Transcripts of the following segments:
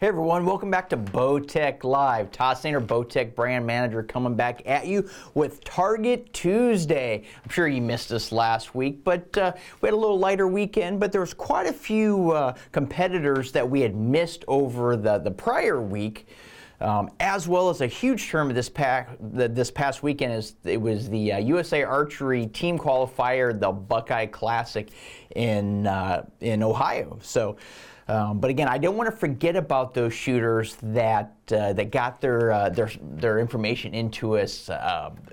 Hey everyone, welcome back to Bowtech Live. Todd Snader, Bowtech brand manager, coming back at you with Target Tuesday. I'm sure you missed us last week, but we had a little lighter weekend, but there was quite a few competitors that we had missed over the prior week. As well as a huge tournament this past weekend. It was the USA Archery Team Qualifier, the Buckeye Classic in Ohio. So, but again, I don't want to forget about those shooters that got their information into us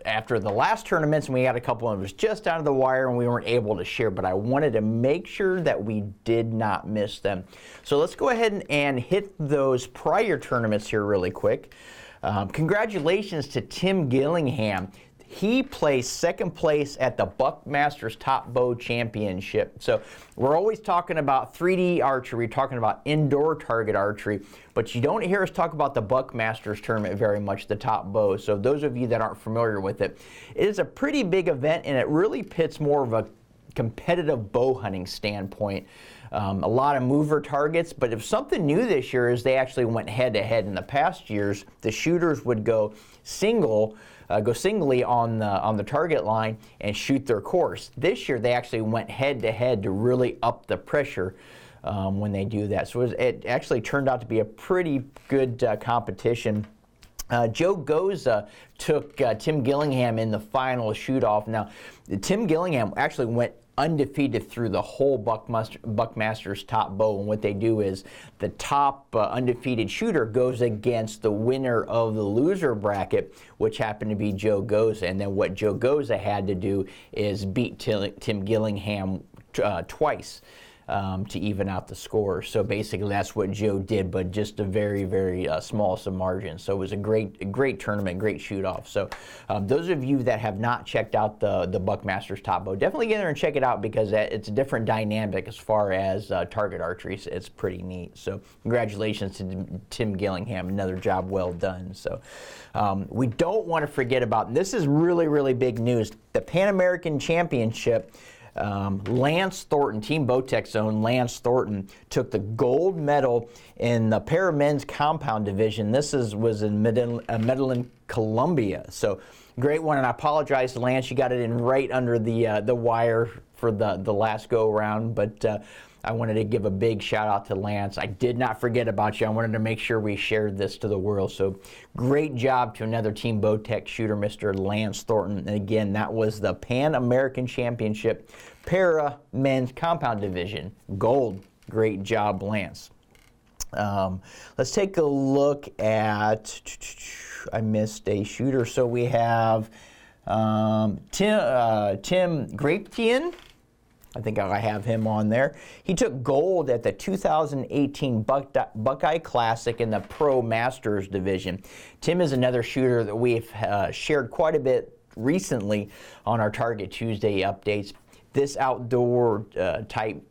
after the last tournaments, and we had a couple of them just out of the wire and we weren't able to share, but I wanted to make sure that we did not miss them. So let's go ahead and hit those prior tournaments here really quick. Congratulations to Tim Gillingham. He placed second place at the Buckmasters Top Bow Championship. So we're always talking about 3D archery, talking about indoor target archery, but you don't hear us talk about the Buckmasters tournament very much, the top bow. So those of you that aren't familiar with it, it is a pretty big event, and it really pits more of a competitive bow hunting standpoint. A lot of mover targets, but if something new this year is they actually went head-to-head. In the past years, the shooters would go singly on the target line and shoot their course. This year, they actually went head-to-head to really up the pressure when they do that. So it actually turned out to be a pretty good competition. Joe Goza took Tim Gillingham in the final shoot-off. Now, Tim Gillingham actually went undefeated through the whole Buckmasters top bow, and what they do is the top undefeated shooter goes against the winner of the loser bracket, which happened to be Joe Goza, and then what Joe Goza had to do is beat Tim Gillingham twice to even out the score. So basically that's what Joe did, but just a very, very small margin. So it was a great tournament, great shoot-off. So those of you that have not checked out the Buckmasters Top Bow, definitely get there and check it out, because it's a different dynamic as far as target archery. So it's pretty neat. So congratulations to Tim Gillingham, another job well done. So we don't want to forget about, and this is really, really big news, the Pan American Championship. Lance Thornton, Team Bowtech's own Lance Thornton, took the gold medal in the para men's compound division. This was in Medellin, Colombia. So great one, and I apologize to Lance. You got it in right under the wire for the last go around, but I wanted to give a big shout out to Lance. I did not forget about you. I wanted to make sure we shared this to the world. So great job to another Team Bowtech shooter, Mr. Lance Thornton. And again, that was the Pan American Championship Para Men's Compound Division. Gold. Great job, Lance. Let's take a look at, I missed a shooter. So we have Tim Grapetian. I think I have him on there. He took gold at the 2018 Buckeye Classic in the Pro Masters division. Tim is another shooter that we've shared quite a bit recently on our Target Tuesday updates. This outdoor type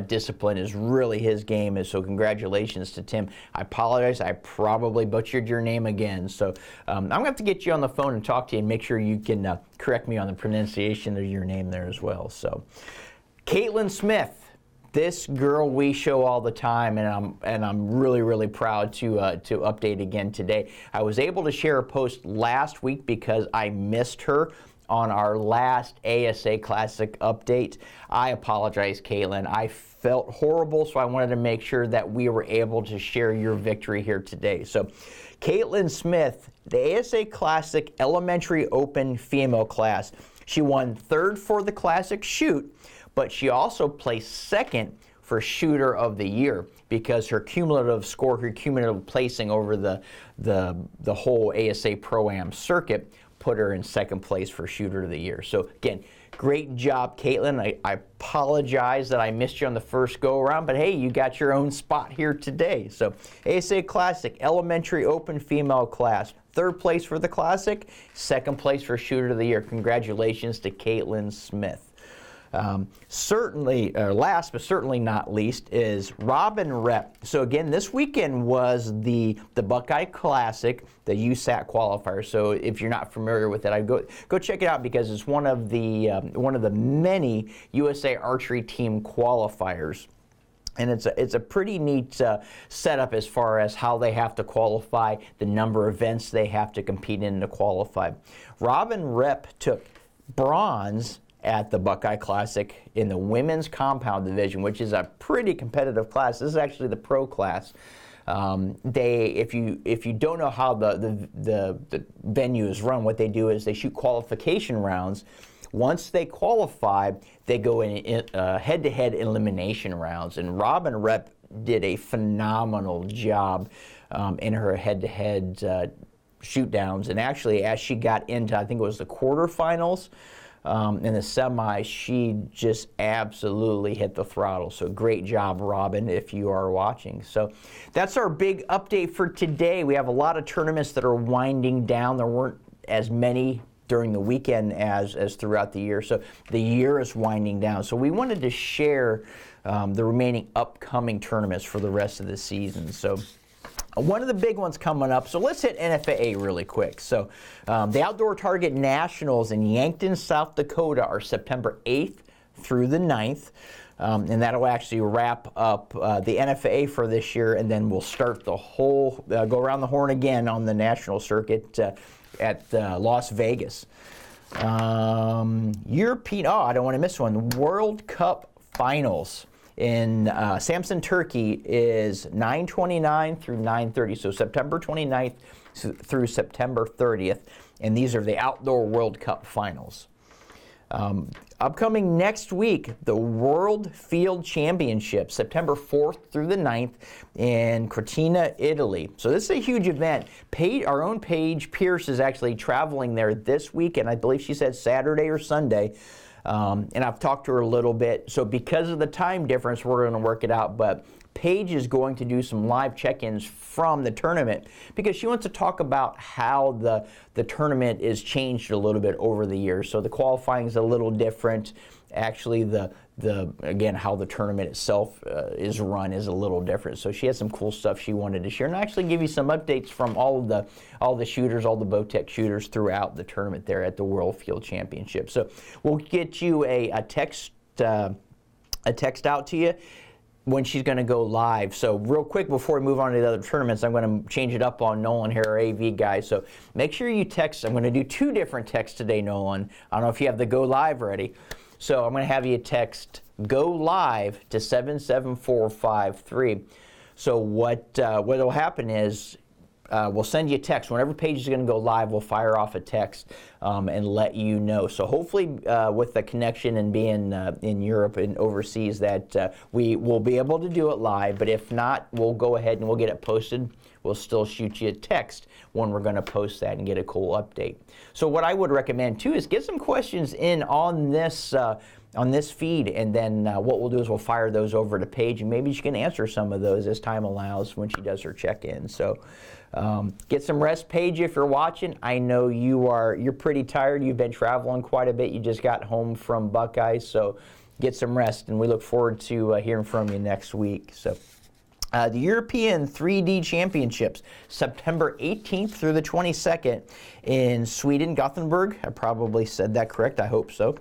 discipline is really his game, and so congratulations to Tim. I apologize, I probably butchered your name again, so I'm going to have to get you on the phone and talk to you and make sure you can correct me on the pronunciation of your name there as well. So, Caitlin Smith, this girl we show all the time, and I'm really, really proud to update again today. I was able to share a post last week because I missed her on our last ASA Classic update. I apologize, Caitlin. I felt horrible, so I wanted to make sure that we were able to share your victory here today. So, Caitlin Smith, the ASA Classic Elementary Open Female Class. She won third for the Classic Shoot, but she also placed second for Shooter of the Year because her cumulative score, her cumulative placing over the whole ASA Pro-Am circuit put her in second place for Shooter of the Year. So again, great job, Caitlin. I apologize that I missed you on the first go around, but hey, you got your own spot here today. So ASA Classic Elementary Open Female Class, third place for the Classic, second place for Shooter of the Year. Congratulations to Caitlin Smith. Last but certainly not least is Robin Rep. So again, this weekend was the Buckeye Classic, the USAT qualifier. So if you're not familiar with it, I'd go check it out because it's one of the many USA Archery Team qualifiers. And it's a pretty neat setup as far as how they have to qualify, the number of events they have to compete in to qualify. Robin Rep took bronze at the Buckeye Classic in the women's compound division, which is a pretty competitive class. This is actually the pro class. If you don't know how the venue is run, what they do is they shoot qualification rounds. Once they qualify, they go in head-to-head elimination rounds. And Robin Rep did a phenomenal job in her head-to-head shoot downs. And actually, as she got into, I think it was the quarterfinals, in the semis, she just absolutely hit the throttle. So great job, Robin, if you are watching. So that's our big update for today. We have a lot of tournaments that are winding down. There weren't as many during the weekend as throughout the year. So the year is winding down. So we wanted to share the remaining upcoming tournaments for the rest of the season. So one of the big ones coming up, so let's hit NFAA really quick. So the Outdoor Target Nationals in Yankton, South Dakota are September 8th through the 9th. And that'll actually wrap up the NFAA for this year, and then we'll start the whole, go around the horn again on the national circuit at Las Vegas. European, I don't want to miss one, World Cup Finals in Samson, Turkey is 9/29 through 9/30, so September 29th through September 30th, and these are the Outdoor World Cup Finals. Upcoming next week, the World Field Championship, September 4th through the 9th in Cortina, Italy. So this is a huge event. Our own Paige Pierce is actually traveling there this week, and I believe she said Saturday or Sunday. And I've talked to her a little bit. So because of the time difference, we're going to work it out. But Paige is going to do some live check-ins from the tournament because she wants to talk about how the tournament is changed a little bit over the years. So the qualifying is a little different. Actually, again, how the tournament itself is run is a little different. So she has some cool stuff she wanted to share, and actually give you some updates from all the shooters, all the Bowtech shooters throughout the tournament there at the World Field Championship. So we'll get you a text out to you when she's going to go live. So real quick before we move on to the other tournaments, I'm going to change it up on Nolan here, our AV guy. So make sure you text. I'm going to do 2 different texts today, Nolan. I don't know if you have the go live ready. So I'm going to have you text go live to 77453. So what will happen is we'll send you a text. Whenever Paige is going to go live, we'll fire off a text and let you know. So hopefully with the connection and being in Europe and overseas that we will be able to do it live. But if not, we'll go ahead and we'll get it posted. We'll still shoot you a text when we're going to post that and get a cool update. So what I would recommend too is get some questions in on this feed, and then what we'll do is we'll fire those over to Paige, and maybe she can answer some of those as time allows when she does her check-in. So get some rest, Paige, if you're watching. I know you're pretty tired. You've been traveling quite a bit. You just got home from Buckeyes, so get some rest, and we look forward to hearing from you next week. So. The European 3D Championships, September 18th through the 22nd in Sweden, Gothenburg. I probably said that correct. I hope so.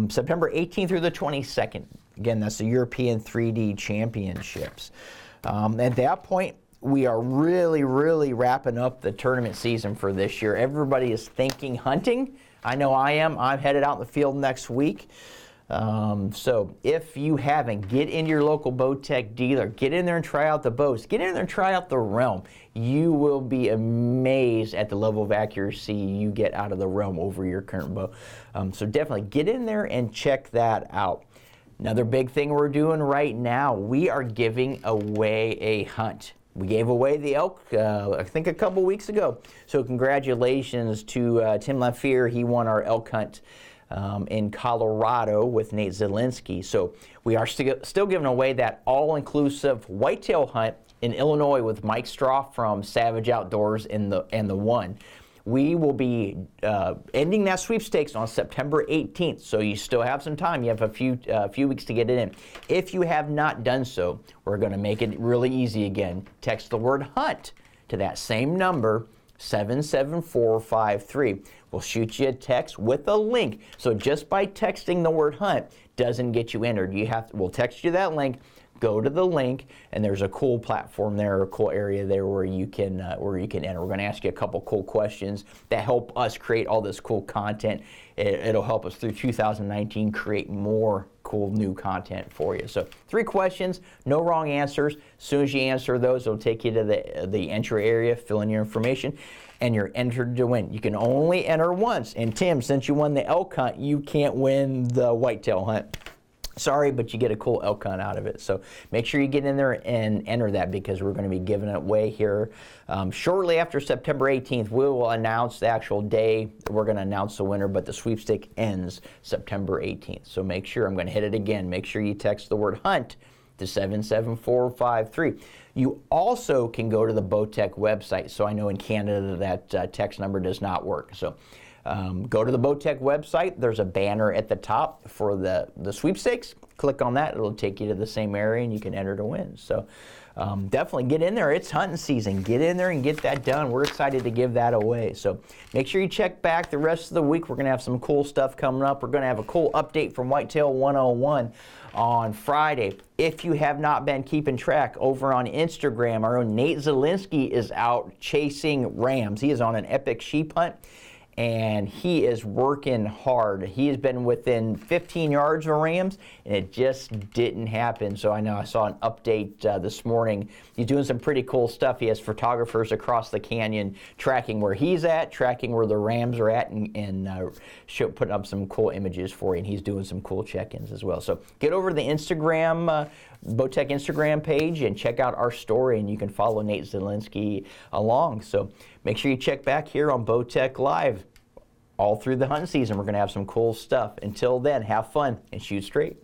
September 18th through the 22nd. Again, that's the European 3D Championships. At that point, we are really, really wrapping up the tournament season for this year. Everybody is thinking hunting. I know I am. I'm headed out in the field next week. So if you haven't, get in your local Bowtech dealer. Get in there and try out the bows. Get in there and try out the Realm. You will be amazed at the level of accuracy you get out of the Realm over your current bow. So definitely get in there and check that out. Another big thing we're doing right now, we are giving away a hunt. We gave away the elk, I think a couple weeks ago. So congratulations to Tim Lafier. He won our elk hunt in Colorado with Nate Zielinski. So we are still giving away that all-inclusive whitetail hunt in Illinois with Mike Straw from Savage Outdoors and the One. We will be ending that sweepstakes on September 18th, so you still have some time. You have a few weeks to get it in. If you have not done so, we're going to make it really easy again. Text the word hunt to that same number, 77453. We'll shoot you a text with a link. So just by texting the word hunt doesn't get you entered. We'll text you that link. go to the link, and there's a cool platform there, a cool area there where you can enter. We're going to ask you a couple cool questions that help us create all this cool content. It'll help us through 2019 create more cool new content for you. So 3 questions, no wrong answers. As soon as you answer those, it'll take you to the entry area, fill in your information, and you're entered to win. You can only enter once. And Tim, since you won the elk hunt, you can't win the whitetail hunt. Sorry, but you get a cool elk hunt out of it. So make sure you get in there and enter that, because we're going to be giving it away here shortly after September 18th. We will announce the actual day. We're going to announce the winner, but the sweepstake ends September 18th. So make sure, I'm going to hit it again, make sure you text the word hunt to 77453. You also can go to the Bowtech website. So I know in Canada that text number does not work. So go to the Bowtech website. There's a banner at the top for the sweepstakes. Click on that. It'll take you to the same area, and you can enter to win. So definitely get in there. It's hunting season. Get in there and get that done. We're excited to give that away. So make sure you check back the rest of the week. We're going to have some cool stuff coming up. We're going to have a cool update from Whitetail 101 on Friday. If you have not been keeping track, over on Instagram, our own Nate Zielinski is out chasing rams. He is on an epic sheep hunt, and he is working hard. He has been within 15 yards of rams, and it just didn't happen. So I know I saw an update this morning. He's doing some pretty cool stuff. He has photographers across the canyon tracking where he's at, tracking where the rams are at, and putting up some cool images for you. And he's doing some cool check-ins as well. So get over to the Instagram, Bowtech Instagram page, and check out our story, and you can follow Nate Zielinski along. So make sure you check back here on Bowtech Live all through the hunting season. We're going to have some cool stuff. Until then, have fun and shoot straight.